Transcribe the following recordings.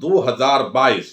2022।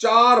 4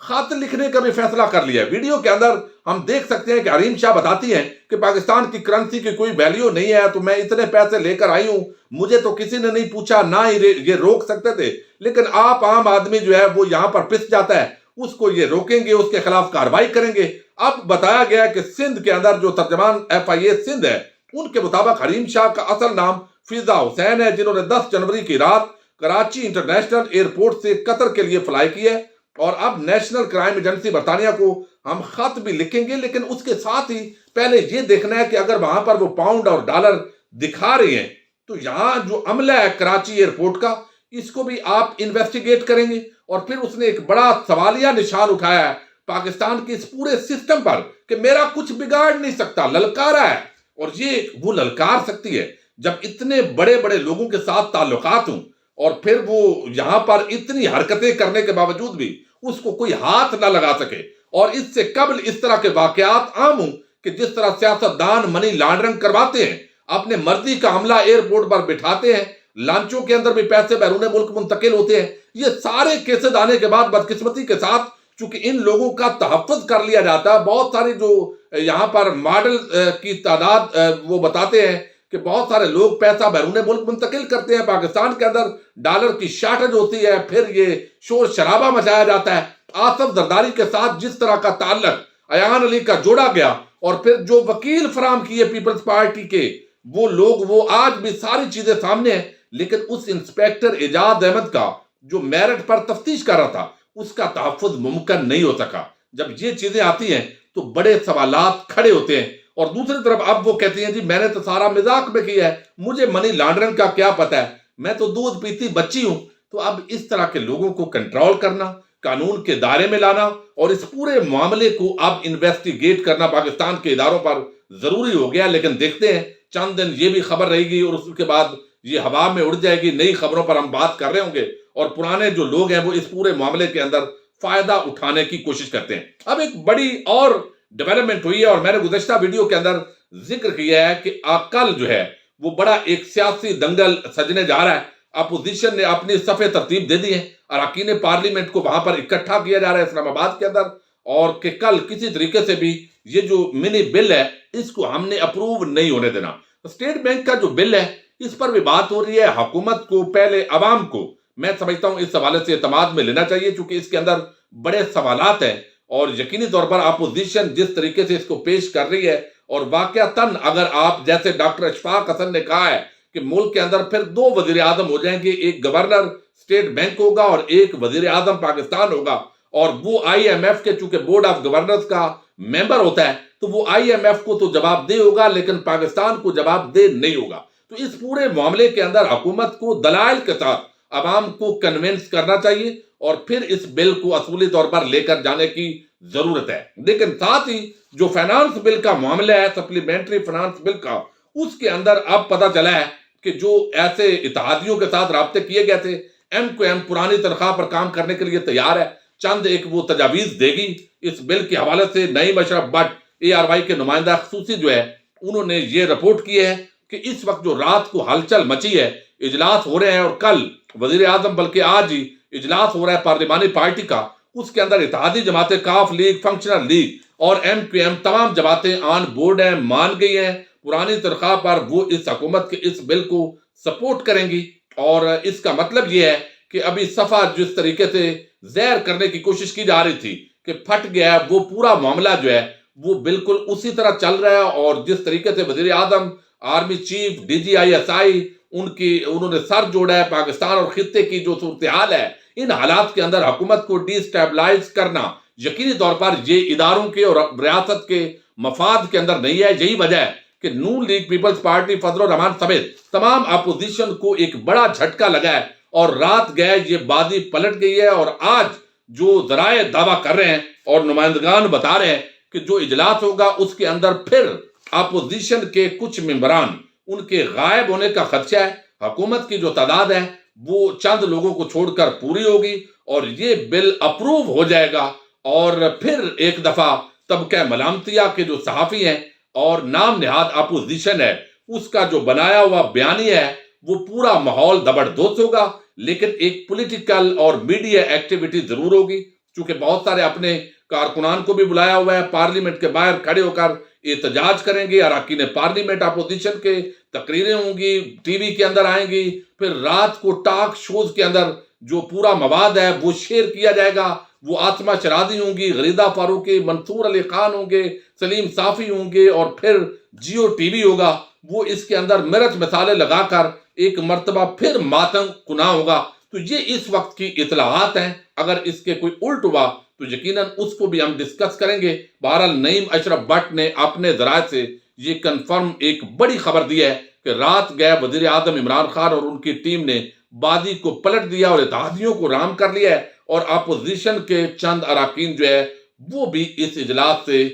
خط لکھنے کا بھی فیصلہ کر لیا ہے۔ ویڈیو کے اندر ہم دیکھ سکتے ہیں کہ حریم شاہ بتاتی ہیں کہ پاکستان کی کرنسی کی کوئی ویلیو نہیں ہے، تو میں اتنے پیسے لے کر آئی ہوں، مجھے تو کسی نے نہیں پوچھا، نہ ہی یہ روک سکتے تھے، لیکن آپ عام آدمی جو ہے وہ یہاں پر پس جاتا ہے، اس کو یہ روکیں گے، اس کے خلاف کارروائی کریں گے۔ اب بتایا گیا کہ سندھ کے اندر جو ترجمان FIA سندھ ہے، ان کے مطابق حریم شاہ کا اصل نام فضا حسین ہے، جنہوں نے 10 جنوری کی رات کراچی انٹرنیشنل ایئرپورٹ سے قطر کے لیے فلائی کی ہے۔ اور اب نیشنل کرائم ایجنسی برطانیہ کو ہم خط بھی لکھیں گے، لیکن اس کے ساتھ ہی پہلے یہ دیکھنا ہے کہ اگر وہاں پر وہ پاؤنڈ اور ڈالر دکھا رہی ہیں تو یہاں جو عملہ ہے کراچی ایئرپورٹ کا، اس کو بھی آپ انویسٹیگیٹ کریں گے۔ اور پھر اس نے ایک بڑا سوالیہ نشان اٹھایا ہے پاکستان کے اس پورے سسٹم پر کہ میرا کچھ بگاڑ نہیں سکتا، للکارا ہے۔ اور یہ وہ للکار سکتی ہے جب اتنے بڑے بڑے لوگوں کے ساتھ تعلقات ہوں اور پھر وہ یہاں پر اتنی حرکتیں کرنے کے باوجود بھی اس کو کوئی ہاتھ نہ لگا سکے۔ اور اس سے قبل اس طرح کے واقعات عام ہوں کہ جس طرح سیاستدان منی لانڈرنگ کرواتے ہیں، اپنے مرضی کا عملہ ایئرپورٹ پر بٹھاتے ہیں، لانچوں کے اندر بھی پیسے بیرون ملک منتقل ہوتے ہیں۔ یہ سارے کیسز آنے کے بعد بدقسمتی کے ساتھ چونکہ ان لوگوں کا تحفظ کر لیا جاتا ہے، بہت ساری جو یہاں پر ماڈل کی تعداد وہ بتاتے ہیں کہ بہت سارے لوگ پیسہ بیرون ملک منتقل کرتے ہیں، پاکستان کے اندر ڈالر کی شارٹیج ہوتی ہے، پھر یہ شور شرابہ مچایا جاتا ہے۔ آصف زرداری کے ساتھ جس طرح کا تعلق ایان علی کا جوڑا گیا، اور پھر جو وکیل فراہم کیے پیپلز پارٹی کے وہ لوگ، وہ آج بھی ساری چیزیں سامنے ہیں۔ لیکن اس انسپیکٹر اعجاز احمد کا جو میرٹ پر تفتیش کر رہا تھا، اس کا تحفظ ممکن نہیں ہو سکا۔ جب یہ چیزیں آتی ہیں تو بڑے سوالات کھڑے ہوتے ہیں۔ اور دوسری طرف اب وہ کہتی ہیں جی میں نے تو سارا مذاق میں کیا ہے، مجھے منی لانڈرنگ کا کیا پتہ ہے، میں تو دودھ پیتی بچی ہوں۔ تو اب اس طرح کے لوگوں کو کنٹرول کرنا، قانون کے دائرے میں لانا اور اس پورے معاملے کو اب انویسٹیگیٹ کرنا پاکستان کے اداروں پر ضروری ہو گیا۔ لیکن دیکھتے ہیں چند دن یہ بھی خبر رہے گی اور اس کے بعد یہ ہوا میں اڑ جائے گی، نئی خبروں پر ہم بات کر رہے ہوں گے، اور پرانے جو لوگ ہیں وہ اس پورے معاملے کے اندر فائدہ اٹھانے کی کوشش کرتے ہیں۔ اب ایک بڑی اور ڈیولپمنٹ ہوئی ہے، اور میں نے گزشتہ ویڈیو کے اندر ذکر کیا ہے کہ کل جو ہے وہ بڑا ایک سیاسی دنگل سجنے جا رہا ہے۔ اپوزیشن نے اپنی صفحے ترتیب دے دی ہیں، اراکین پارلیمنٹ کو وہاں پر اکٹھا کیا جا رہا ہے اسلام آباد کے اندر، اور کہ کل کسی طریقے سے بھی یہ جو منی بل ہے اس کو ہم نے اپروو نہیں ہونے دینا۔ اسٹیٹ بینک کا جو بل ہے اس پر بھی بات ہو رہی ہے۔ حکومت کو پہلے عوام کو میں سمجھتا ہوں اس حوالے سے اعتماد میں لینا چاہیے، چونکہ اس کے اندر بڑے سوالات ہیں، اور یقینی طور پر اپوزیشن جس طریقے سے اس کو پیش کر رہی ہے، اور واقعتاً اگر آپ جیسے ڈاکٹر اشفاق حسن نے کہا ہے کہ ملک کے اندر پھر 2 وزیر اعظم ہو جائیں گے، ایک گورنر اسٹیٹ بینک ہوگا اور ایک وزیر اعظم پاکستان ہوگا، اور وہ IMF کے چونکہ بورڈ آف گورنرز کا ممبر ہوتا ہے تو وہ IMF کو تو جواب دہ ہوگا لیکن پاکستان کو جواب دہ نہیں ہوگا۔ تو اس پورے معاملے کے اندر حکومت کو دلائل کے ساتھ عوام کو کنونس کرنا چاہیے، اور پھر اس بل کو اصولی طور پر لے کر جانے کی ضرورت ہے۔ لیکن ساتھ ہی جو فائنانس بل کا معاملہ ہے، سپلیمنٹری فائنانس بل کا، اس کے اندر اب پتہ چلا ہے کہ جو ایسے اتحادیوں کے ساتھ رابطے کیے گئے تھے، MQM پرانی تنخواہ پر کام کرنے کے لیے تیار ہے، چند ایک وہ تجاویز دے گی اس بل کے حوالے سے۔ نعیم اشرف بٹ ARY کے نمائندہ خصوصی جو ہے انہوں نے یہ رپورٹ کی ہے کہ اس وقت جو رات کو ہلچل مچی ہے، اجلاس ہو رہے ہیں، اور کل وزیر اعظم بلکہ آج ہی اجلاس ہو رہا ہے پارلیمانی پارٹی کا، اس کے اندر اتحادی جماعتیں کاف لیگ، فنکشنل لیگ اور MQM تمام جماعتیں آن بورڈ ہیں، مان گئی ہیں پرانی تنخواہ پر وہ اس حکومت کے اس بل کو سپورٹ کریں گی۔ اور اس کا مطلب یہ ہے کہ ابھی صفحہ جس طریقے سے زہر کرنے کی کوشش کی جا رہی تھی کہ پھٹ گیا ہے، وہ پورا معاملہ جو ہے وہ بالکل اسی طرح چل رہا ہے، اور جس طریقے سے وزیر اعظم، آرمی چیف، DGI SI انہوں نے سر جوڑا ہے پاکستان اور خطے کی جو صورتحال ہے، ان حالات کے اندر حکومت کو ڈی اسٹیبلائز کرنا یقینی طور پر یہ اداروں کے اور ریاست کے مفاد کے اندر نہیں ہے۔ یہی وجہ ہے کہ نون لیگ، پیپلز پارٹی، فضل الرحمان سمیت تمام اپوزیشن کو ایک بڑا جھٹکا لگا ہے، اور رات گئے یہ بادی پلٹ گئی ہے۔ اور آج جو ذرائع دعویٰ کر رہے ہیں اور نمائندگان بتا رہے ہیں کہ جو اجلاس ہوگا اس کے اندر پھر اپوزیشن کے کچھ ممبران ان کے غائب ہونے کا خدشہ ہے۔ حکومت کی جو تعداد ہے وہ چند لوگوں کو چھوڑ کر پوری ہوگی، اور یہ بل اپروو ہو جائے گا، اور پھر ایک دفعہ طبقہ ملامتیہ کے جو صحافی ہیں اور نام نہاد اپوزیشن ہے اس کا جو بنایا ہوا بیانیہ ہے وہ پورا ماحول زبردست ہوگا، لیکن ایک پولیٹیکل اور میڈیا ایکٹیویٹی ضرور ہوگی۔ چونکہ بہت سارے اپنے کارکنان کو بھی بلایا ہوا ہے، پارلیمنٹ کے باہر کھڑے ہو کر احتجاج کریں گے، اراکین پارلیمنٹ اپوزیشن کے تقریریں ہوں گی، ٹی وی کے اندر آئیں گی، پھر رات کو ٹاک شوز کے اندر جو پورا مواد ہے وہ شیئر کیا جائے گا، وہ آتما شرادی ہوں گی، غریدہ فاروقی، منصور علی خان ہوں گے، سلیم صافی ہوں گے، اور پھر جیو ٹی وی ہوگا، وہ اس کے اندر مرچ مثالے لگا کر ایک مرتبہ پھر ماتم کنا ہوگا۔ تو یہ اس وقت کی اطلاعات ہیں، اگر اس کے کوئی الٹ ہوا تو یقیناً اس کو بھی ہم ڈسکس کریں گے۔ بہرحال نعیم اشرف بٹ نے اپنے ذرائع سے یہ کنفرم ایک بڑی خبر دی ہے کہ رات گئے وزیر اعظم عمران خان اور ان کی ٹیم نے بازی کو پلٹ دیا اور اتحادیوں کو رام کر لیا ہے، اور اپوزیشن کے چند اراکین جو ہے وہ بھی اس اجلاس سے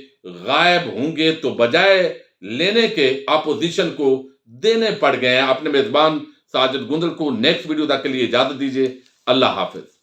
غائب ہوں گے، تو بجائے لینے کے اپوزیشن کو دینے پڑ گئے ہیں۔ اپنے میزبان ساجد گندل کو نیکسٹ ویڈیو تک کے لیے اجازت دیجیے۔ اللہ حافظ۔